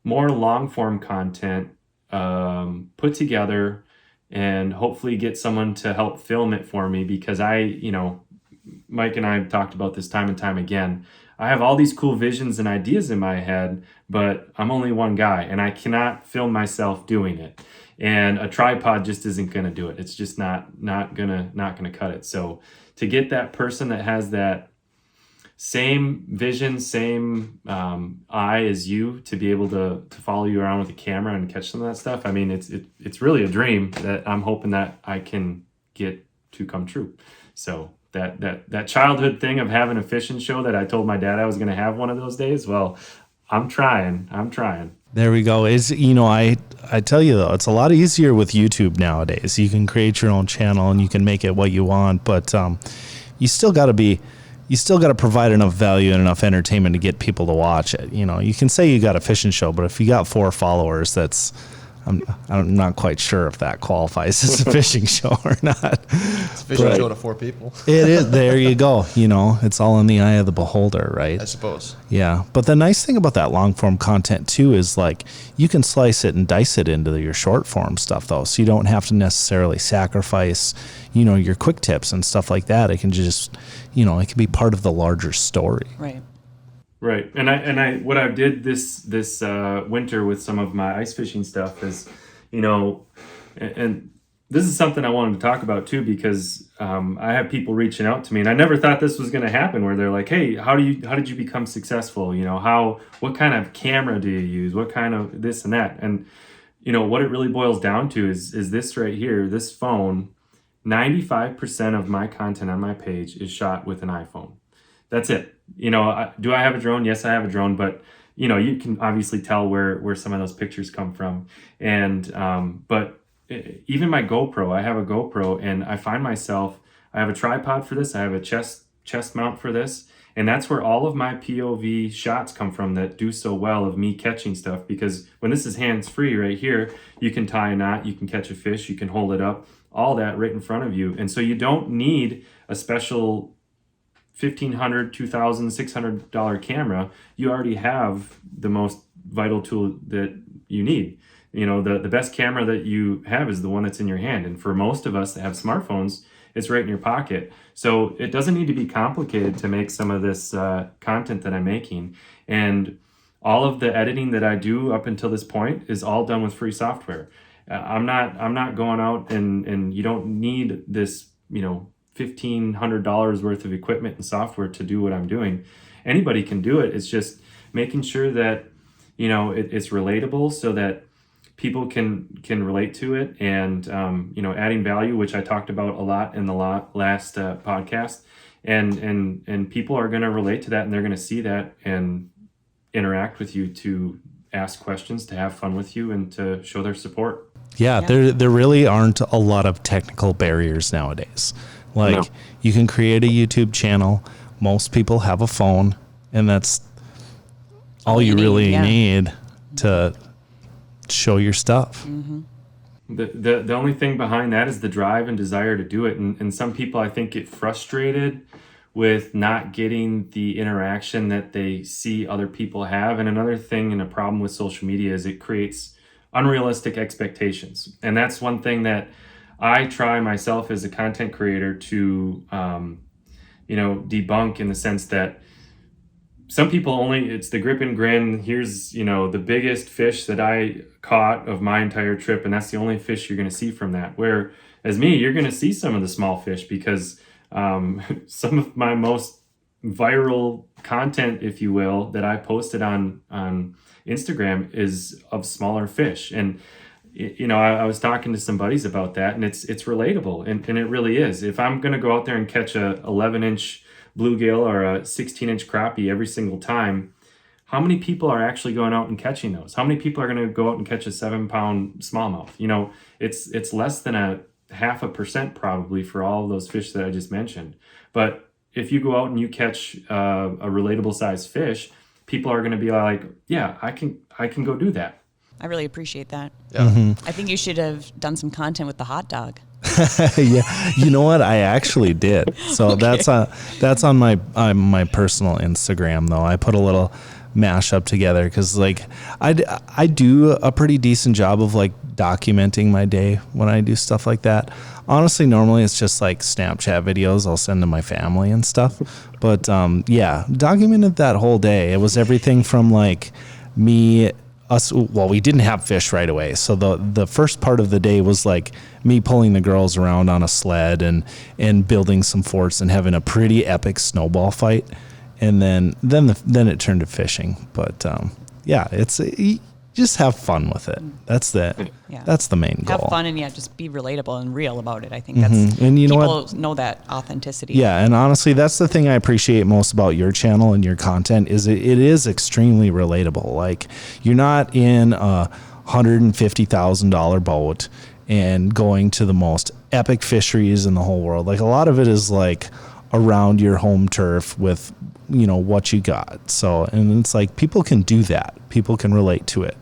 more long form content put together, and hopefully get someone to help film it for me, because Mike and I have talked about this time and time again. I have all these cool visions and ideas in my head, but I'm only one guy and I cannot film myself doing it. And a tripod just isn't going to do it. It's just not gonna cut it. So to get that person that has that same vision, same eye as you, to be able to follow you around with a camera and catch some of that stuff, I mean, it's really a dream that I'm hoping that I can get to come true. So that childhood thing of having a fishing show that I told my dad I was going to have one of those days, well, I'm trying. There we go. I tell you though, it's a lot easier with YouTube nowadays. You can create your own channel and you can make it what you want, but you still got to provide enough value and enough entertainment to get people to watch it. You can say you got a fishing show, but if you got 4 followers, I'm not quite sure if that qualifies as a fishing show or not. It's a fishing show to 4 people. It is. There you go. It's all in the eye of the beholder, right? I suppose. Yeah. But the nice thing about that long form content too is like you can slice it and dice it into your short form stuff though. So you don't have to necessarily sacrifice, your quick tips and stuff like that. It can just, it can be part of the larger story. Right. And I what I did this winter with some of my ice fishing stuff is, and this is something I wanted to talk about too, because I have people reaching out to me, and I never thought this was going to happen, where they're like, hey, how did you become successful? What kind of camera do you use? What kind of this and that? And what it really boils down to is this right here, this phone. 95% of my content on my page is shot with an iPhone. That's it. Do I have a drone? Yes, I have a drone, but you can obviously tell where some of those pictures come from. And but even my GoPro, I have a GoPro, and I find myself, I have a tripod for this, I have a chest mount for this, and that's where all of my POV shots come from that do so well of me catching stuff. Because when this is hands-free right here, you can tie a knot, you can catch a fish, you can hold it up, all that right in front of you. And so you don't need a special $1,500, $2,000, $600 camera. You already have the most vital tool that you need. The best camera that you have is the one that's in your hand. And for most of us that have smartphones, it's right in your pocket. So it doesn't need to be complicated to make some of this content that I'm making. And all of the editing that I do up until this point is all done with free software. I'm not going out and you don't need this, $1,500 worth of equipment and software to do what I'm doing. Anybody can do it. It's just making sure that, it's relatable so that people can relate to it, and adding value, which I talked about a lot in the last podcast, and people are going to relate to that, and they're going to see that and interact with you, to ask questions, to have fun with you, and to show their support. Yeah, there really aren't a lot of technical barriers nowadays. Like, No. you can create a YouTube channel. Most people have a phone, and that's all you really need to show your stuff. Mm-hmm. The only thing behind that is the drive and desire to do it. And some people, I think, get frustrated with not getting the interaction that they see other people have. And another thing and a problem with social media is it creates unrealistic expectations. And that's one thing that I try myself as a content creator to, debunk, in the sense that some people it's the grip and grin. Here's, the biggest fish that I caught of my entire trip, and that's the only fish you're going to see from that. Where, as me, you're going to see some of the small fish, because some of my most viral content, if you will, that I posted on Instagram is of smaller fish. And, I was talking to some buddies about that, and it's relatable, and it really is. If I'm going to go out there and catch a 11-inch bluegill or a 16-inch crappie every single time, how many people are actually going out and catching those? How many people are going to go out and catch a 7-pound smallmouth? It's less than 0.5% probably for all of those fish that I just mentioned. But if you go out and you catch a relatable sized fish, people are going to be like, yeah, I can go do that. I really appreciate that. Yeah. I think you should have done some content with the hot dog. Yeah, you know what? I actually did. So that's on my personal Instagram, though. I put a little mashup together because, like, I do a pretty decent job of, like, documenting my day when I do stuff like that. Honestly, normally it's just like Snapchat videos I'll send to my family and stuff. But documented that whole day. It was everything from, like, we didn't have fish right away. So the first part of the day was like me pulling the girls around on a sled and building some forts and having a pretty epic snowball fight. And then it turned to fishing. But you just have fun with it. That's the main goal. Have fun and just be relatable and real about it. I think that's, and you know people what? know that authenticity. Yeah, and honestly, that's the thing I appreciate most about your channel and your content is it is extremely relatable. Like, you're not in a $150,000 boat and going to the most epic fisheries in the whole world. Like, a lot of it is like around your home turf with, what you got. So, and it's like people can do that. People can relate to it.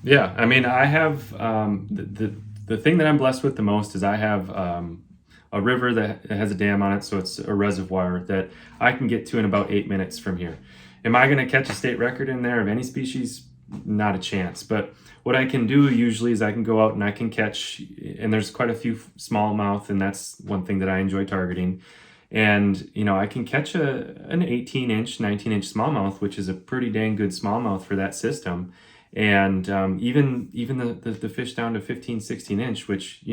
Yeah, I mean, I have the thing that I'm blessed with the most is I have a river that has a dam on it, so it's a reservoir that I can get to in about 8 minutes from here. Am I going to catch a state record in there of any species? Not a chance. But what I can do usually is I can go out and I can catch, and there's quite a few smallmouth, and that's one thing that I enjoy targeting. And, I can catch an 18-inch, 19-inch smallmouth, which is a pretty dang good smallmouth for that system. And even the fish down to 15, 16 inch, which,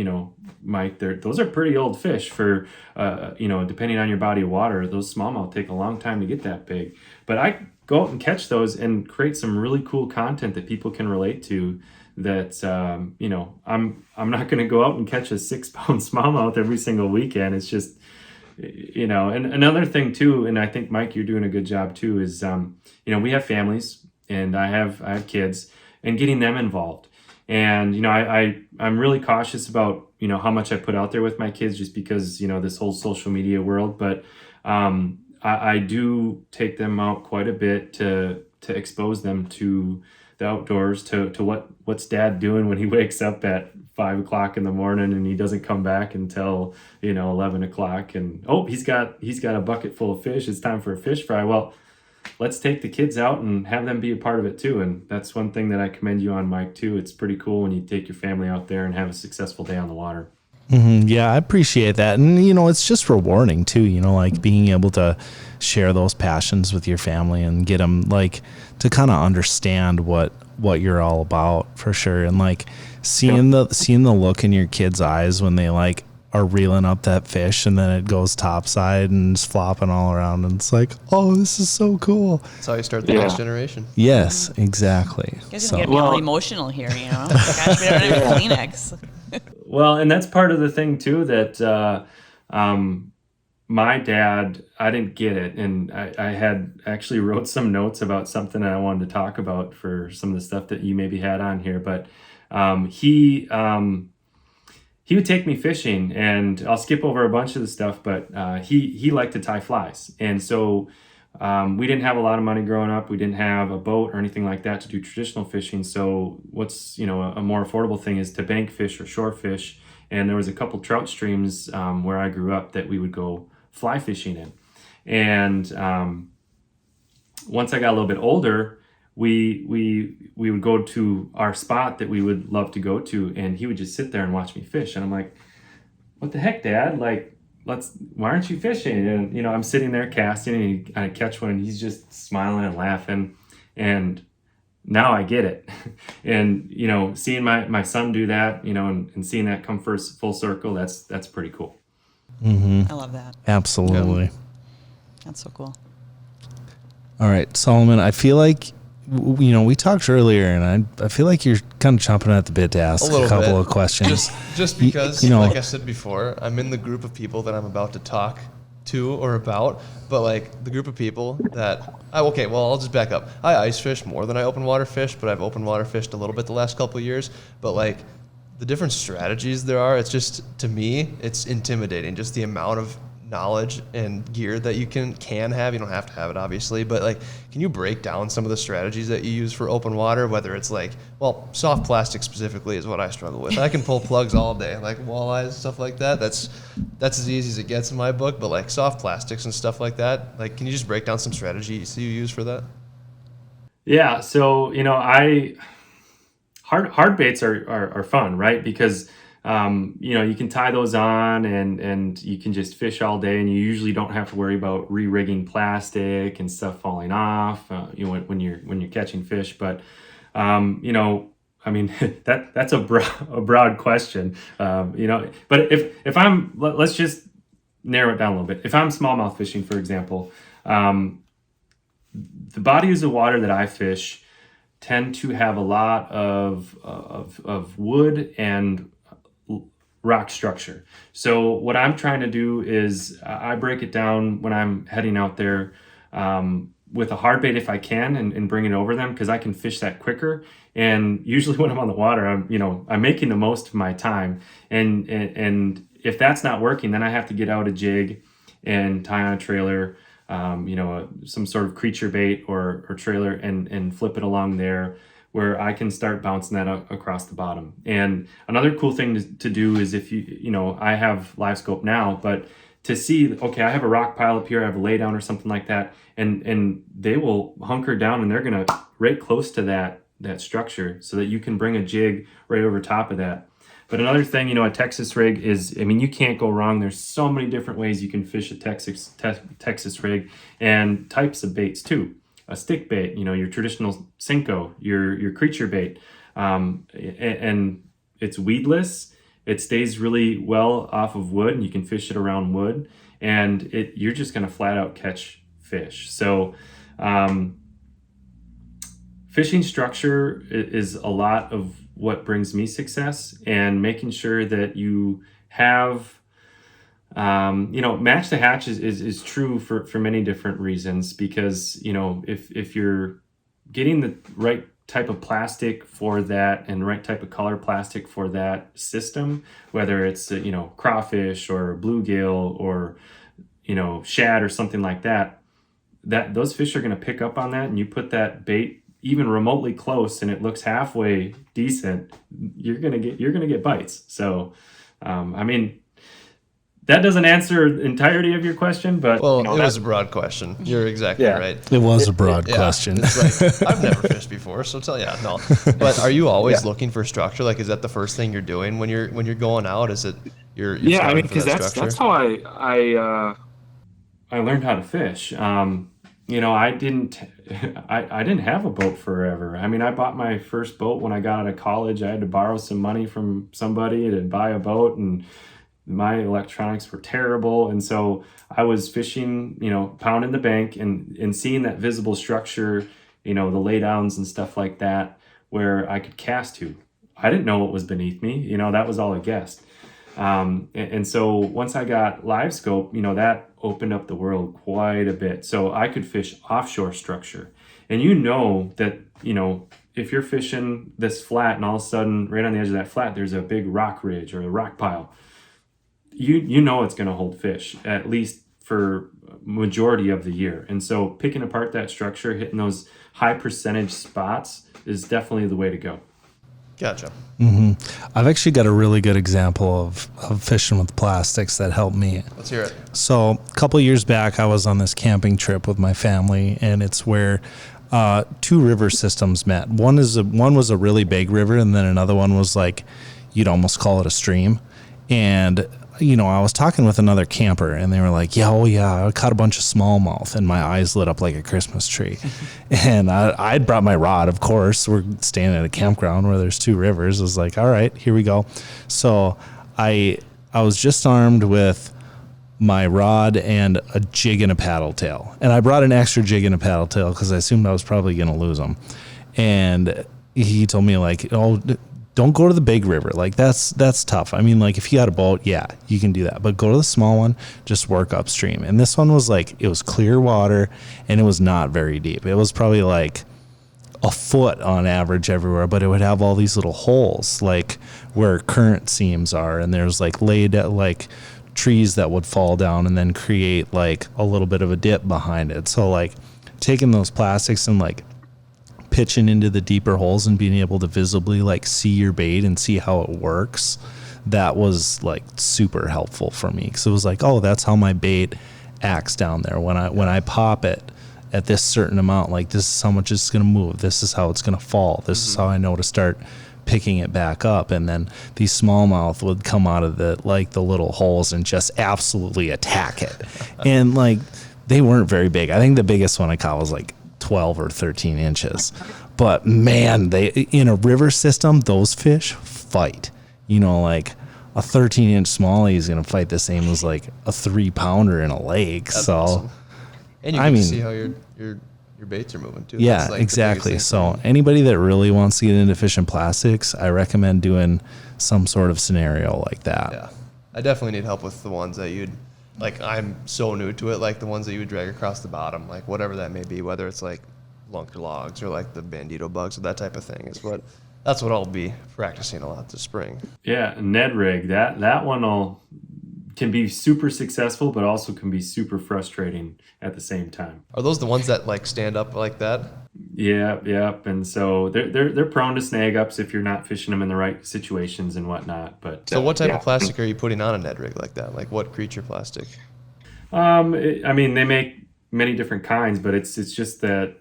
Mike, those are pretty old fish for, depending on your body of water, those smallmouth take a long time to get that big. But I go out and catch those and create some really cool content that people can relate to that, I'm not going to go out and catch a 6-pound smallmouth every single weekend. It's just, and another thing too, and I think, Mike, you're doing a good job too, is, we have families. And I have kids, and getting them involved. And, I'm really cautious about, how much I put out there with my kids, just because, this whole social media world. But I do take them out quite a bit to expose them to the outdoors, to what's dad doing when he wakes up at 5 o'clock in the morning and he doesn't come back until, 11 o'clock. And, he's got a bucket full of fish. It's time for a fish fry. Well, let's take the kids out and have them be a part of it too. And that's one thing that I commend you on, Mike, too. It's pretty cool when you take your family out there and have a successful day on the water. Mm-hmm. Yeah, I appreciate that. And, it's just rewarding too, like being able to share those passions with your family and get them, like, to kind of understand what what you're all about for sure. And like seeing the look in your kids' eyes when they like are reeling up that fish and then it goes topside and it's flopping all around and it's like, oh, this is so cool. That's how you start the next generation. Yes, exactly. You guys are gonna get me all emotional here, you know. Gosh, we don't have Kleenex. Well, and that's part of the thing too, that my dad, I didn't get it, and I had actually wrote some notes about something that I wanted to talk about for some of the stuff that you maybe had on here, but he would take me fishing, and I'll skip over a bunch of the stuff, but he liked to tie flies, and so we didn't have a lot of money growing up. We didn't have a boat or anything like that to do traditional fishing. So what's, you know, a more affordable thing is to bank fish or shore fish. And there was a couple trout streams where I grew up that we would go fly fishing in. And once I got a little bit older, we would go to our spot that we would love to go to, and he would just sit there and watch me fish. And I'm like, what the heck, Dad? Like, why aren't you fishing? And, you know, I'm sitting there casting and I catch one and he's just smiling and laughing. And now I get it. And, you know, seeing my son do that, you know, and seeing that come full circle, that's pretty cool. Mm-hmm. I love that. Absolutely. Yeah. That's so cool. All right, Solomon, I feel like, you know, we talked earlier, and I feel like you're kind of chomping at the bit to ask a couple of questions. Just because, you know, like I said before, I'm in the group of people that I'm about to talk to or about, but like the group of people that, I'll just back up. I ice fish more than I open water fish, but I've open water fished a little bit the last couple of years. But like the different strategies there are, it's just, to me, it's intimidating. Just the amount of knowledge and gear that you can have. You don't have to have it, obviously, but like, can you break down some of the strategies that you use for open water, whether it's like, well, soft plastic specifically is what I struggle with. I can pull plugs all day, like walleyes, stuff like that. That's as easy as it gets in my book, but like soft plastics and stuff like that, like, can you just break down some strategies you use for that? Yeah. So, you know, hard baits are fun, right? Because you know, you can tie those on and you can just fish all day, and you usually don't have to worry about re-rigging plastic and stuff falling off, you know, when you're catching fish. But, you know, I mean, that's a broad question, you know, but let's just narrow it down a little bit. If I'm smallmouth fishing, for example, the bodies of water that I fish tend to have a lot of wood and rock structure. So what I'm trying to do is I break it down when I'm heading out there with a hard bait if I can, and bring it over them, because I can fish that quicker. And usually when I'm on the water, I'm making the most of my time. And if that's not working, then I have to get out a jig and tie on a trailer, you know, some sort of creature bait or trailer, and flip it along there, where I can start bouncing that across the bottom. And another cool thing to do is, if you know, I have LiveScope now, but to see, okay, I have a rock pile up here, I have a lay down or something like that, and they will hunker down and they're gonna right close to that structure, so that you can bring a jig right over top of that. But another thing, you know, a Texas rig is, I mean, you can't go wrong. There's so many different ways you can fish a Texas rig, and types of baits too. A stick bait, you know, your traditional Cinco, your creature bait, and it's weedless. It stays really well off of wood, and you can fish it around wood, and you're just going to flat out catch fish. So fishing structure is a lot of what brings me success, and making sure that you have, you know, match the hatch is true for many different reasons, because, you know, if you're getting the right type of plastic for that and the right type of color plastic for that system, whether it's, you know, crawfish or bluegill or, you know, shad or something like that, those fish are going to pick up on that, and you put that bait even remotely close and it looks halfway decent, you're gonna get bites. So I mean, that doesn't answer the entirety of your question, but well, you know, it was a broad question. You're exactly right. It was a broad question. It's like, I've never fished before, so no. But are you always looking for structure? Like, is that the first thing you're doing when you're going out? Is it you're I mean, because that's how I learned how to fish. You know, I didn't I didn't have a boat forever. I mean, I bought my first boat when I got out of college. I had to borrow some money from somebody to buy a boat, and my electronics were terrible. And so I was fishing, pounding the bank and seeing that visible structure, the laydowns and stuff like that, where I could cast to. I didn't know what was beneath me. That was all I guessed. And so once I got LiveScope, that opened up the world quite a bit. So I could fish offshore structure. And that, if you're fishing this flat and all of a sudden right on the edge of that flat, there's a big rock ridge or a rock pile, it's going to hold fish, at least for majority of the year. And so picking apart that structure, hitting those high percentage spots is definitely the way to go. Gotcha. I've actually got a really good example of fishing with plastics that helped me. Let's hear it. So a couple of years back, I was on this camping trip with my family, and it's where two river systems met. One was a really big river, and then another one was like, you'd almost call it a stream. And I was talking with another camper, and they were like, I caught a bunch of smallmouth, and my eyes lit up like a Christmas tree. And I'd brought my rod, of course. We're standing at a campground where there's two rivers. I was like, all right, here we go. So I was just armed with my rod and a jig and a paddle tail. And I brought an extra jig and a paddle tail because I assumed I was probably going to lose them. And he told me, like, don't go to the big river. Like, that's tough. I mean, like, if you got a boat, yeah, you can do that. But go to the small one, just work upstream. And this one was like, it was clear water, and it was not very deep. It was probably like a foot on average everywhere, but it would have all these little holes, like where current seams are. And there's like like trees that would fall down and then create like a little bit of a dip behind it. So like taking those plastics and like pitching into the deeper holes and being able to visibly like see your bait and see how it works, that was like super helpful for me, because it was like, oh, that's how my bait acts down there when I pop it at this certain amount. Like, this is how much it's going to move, this is how it's going to fall, this is how I know to start picking it back up. And then these smallmouth would come out of the little holes and just absolutely attack it. And like, they weren't very big. I think the biggest one I caught was like 12 or 13 inches. But man, they in a river system, those fish fight. Like a 13-inch smallie is going to fight the same as like a 3-pounder in a lake. That's so awesome. And you can see how your baits are moving too. Yeah, That's like exactly. So anybody that really wants to get into fishing plastics, I recommend doing some sort of scenario like that. Yeah, I definitely need help with the ones that you'd like. I'm so new to it, like the ones that you would drag across the bottom, like whatever that may be, whether it's like lunker logs or like the bandito bugs or that type of thing, that's what I'll be practicing a lot this spring. Yeah, Ned rig, that one can be super successful, but also can be super frustrating at the same time. Are those the ones that like stand up like that? Yeah. And so they're prone to snag ups if you're not fishing them in the right situations and whatnot. But so what type of plastic are you putting on a Ned rig like that? Like what creature plastic? They make many different kinds, but it's just that,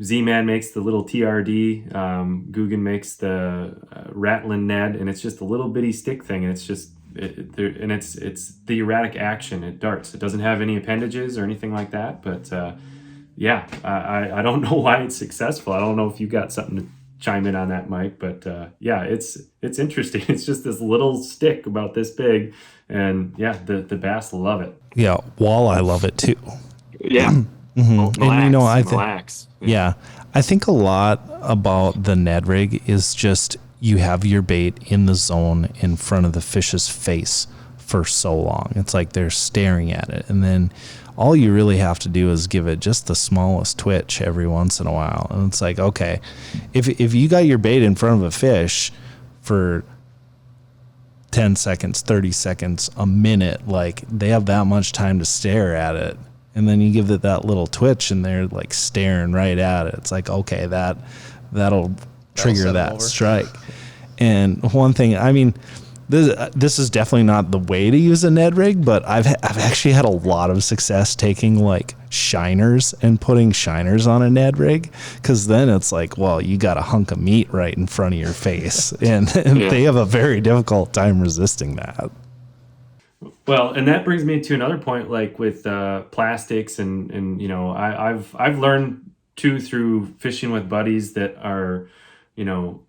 Z-Man makes the little TRD, Guggen makes the Rattling Ned, and it's just a little bitty stick thing, and it's just it's the erratic action. It darts. It doesn't have any appendages or anything like that. But I don't know why it's successful. I don't know if you got something to chime in on that, Mike. But it's interesting. It's just this little stick about this big, and the bass love it. Yeah, walleye love it too. Yeah. Mm-hmm. And I think relax. Yeah, I think a lot about the Ned rig is just you have your bait in the zone in front of the fish's face for so long. It's like they're staring at it, and then all you really have to do is give it just the smallest twitch every once in a while. And it's like, okay, if you got your bait in front of a fish for 10 seconds, 30 seconds, a minute, like they have that much time to stare at it. And then you give it that little twitch and they're like staring right at it. It's like, okay, that'll trigger that strike. And one thing, this is definitely not the way to use a Ned rig, but I've actually had a lot of success taking like shiners and putting shiners on a Ned rig, because then it's like, well, you got a hunk of meat right in front of your face, and they have a very difficult time resisting that. Well, and that brings me to another point, like with plastics, and I've learned two, through fishing with buddies that are, you know,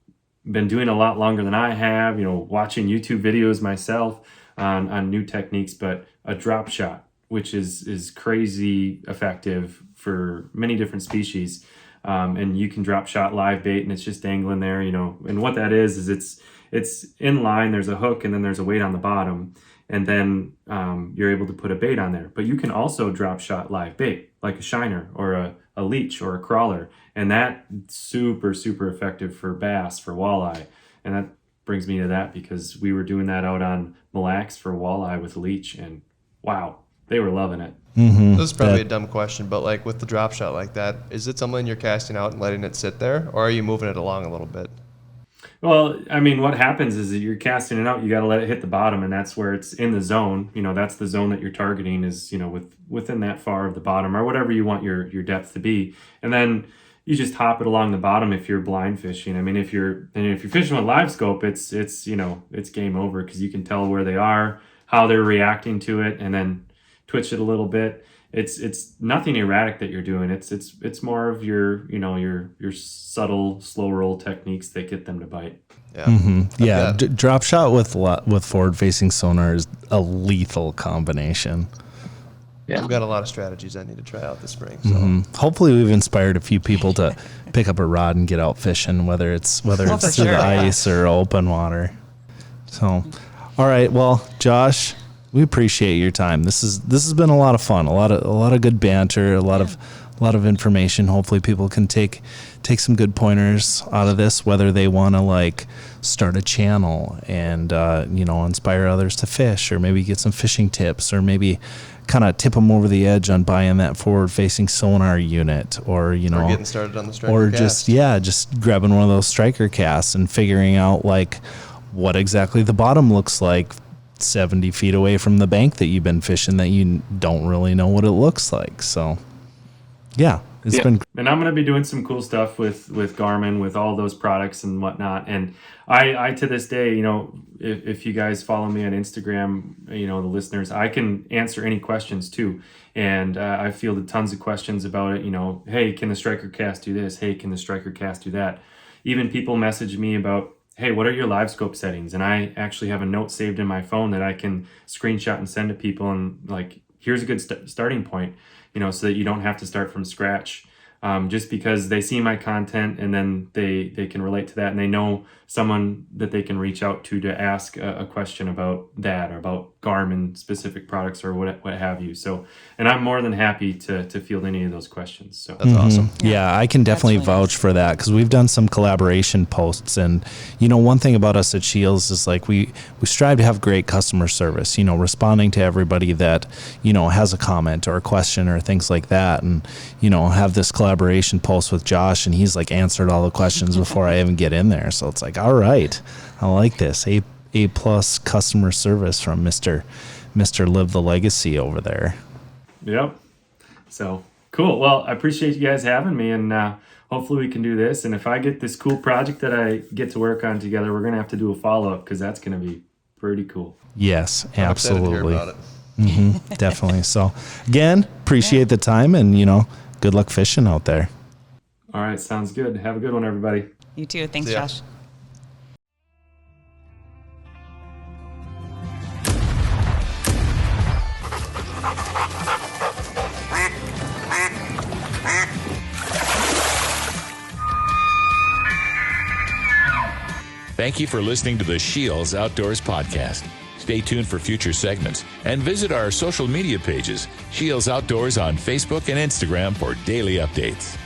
been doing a lot longer than I have, you know, watching YouTube videos myself on new techniques, but a drop shot, which is crazy effective for many different species. And you can drop shot live bait and it's just dangling there, you know, and what that is it's in line, there's a hook and then there's a weight on the bottom, and then you're able to put a bait on there. But you can also drop shot live bait, like a shiner or a leech or a crawler, and that super effective for bass, for walleye. And that brings me to that, because we were doing that out on Mille Lacs for walleye with leech, and wow, they were loving it. This is probably a dumb question, but like with the drop shot like that, is it something you're casting out and letting it sit there, or are you moving it along a little bit? Well, I mean, what happens is that you're casting it out, you got to let it hit the bottom, and that's where it's in the zone. You know, that's the zone that you're targeting, is, you know, within that far of the bottom, or whatever you want your depth to be. And then you just hop it along the bottom if you're blind fishing. I mean, if you're fishing with LiveScope, it's you know, it's game over, because you can tell where they are, how they're reacting to it, and then twitch it a little bit. It's nothing erratic that you're doing. It's more of your, you know, your subtle slow roll techniques that get them to bite. Yeah. Drop shot with forward facing sonar is a lethal combination. Yeah. I've got a lot of strategies I need to try out this spring. So Hopefully we've inspired a few people to pick up a rod and get out fishing, whether it's through the ice or open water. So, all right. Well, Josh, we appreciate your time. This has been a lot of fun, a lot of good banter, a lot of information. Hopefully people can take some good pointers out of this, whether they want to like start a channel and you know, inspire others to fish, or maybe get some fishing tips, or maybe kind of tip them over the edge on buying that forward facing sonar unit, or, you know, or getting started on the striker or cast. just grabbing one of those striker casts and figuring out like what exactly the bottom looks like 70 feet away from the bank that you've been fishing, that you don't really know what it looks like. So yeah, it's been. And I'm going to be doing some cool stuff with Garmin, with all those products and whatnot. And I to this day, you know, if you guys follow me on Instagram, you know, the listeners, I can answer any questions too. And I fielded tons of questions about it. You know, hey, can the striker cast do this? Hey, can the striker cast do that? Even people message me about, hey, what are your LiveScope settings? And I actually have a note saved in my phone that I can screenshot and send to people, and like, here's a good starting point, you know, so that you don't have to start from scratch. Just because they see my content and then they can relate to that, and they know someone that they can reach out to ask a question about that, or about Garmin specific products, or what have you. So, and I'm more than happy to field any of those questions. So That's awesome. Yeah, I can definitely That's really vouch for that, because we've done some collaboration posts, and you know, one thing about us at SCHEELS is like we strive to have great customer service, you know, responding to everybody that, you know, has a comment or a question or things like that. And, you know, have this collaboration post with Josh, and he's like answered all the questions before I even get in there. So it's like, all right, I like this. A plus customer service from Mr. Live the Legacy over there. Yep. So cool. Well, I appreciate you guys having me, and hopefully we can do this. And if I get this cool project that I get to work on together, we're going to have to do a follow-up, because that's going to be pretty cool. Yes, I'm excited to hear absolutely. about it. Definitely. So again, appreciate the time, and, you know, good luck fishing out there. All right. Sounds good. Have a good one, everybody. You too. Thanks, See ya. Josh. Thank you for listening to the SCHEELS Outdoors podcast. Stay tuned for future segments and visit our social media pages, SCHEELS Outdoors on Facebook and Instagram, for daily updates.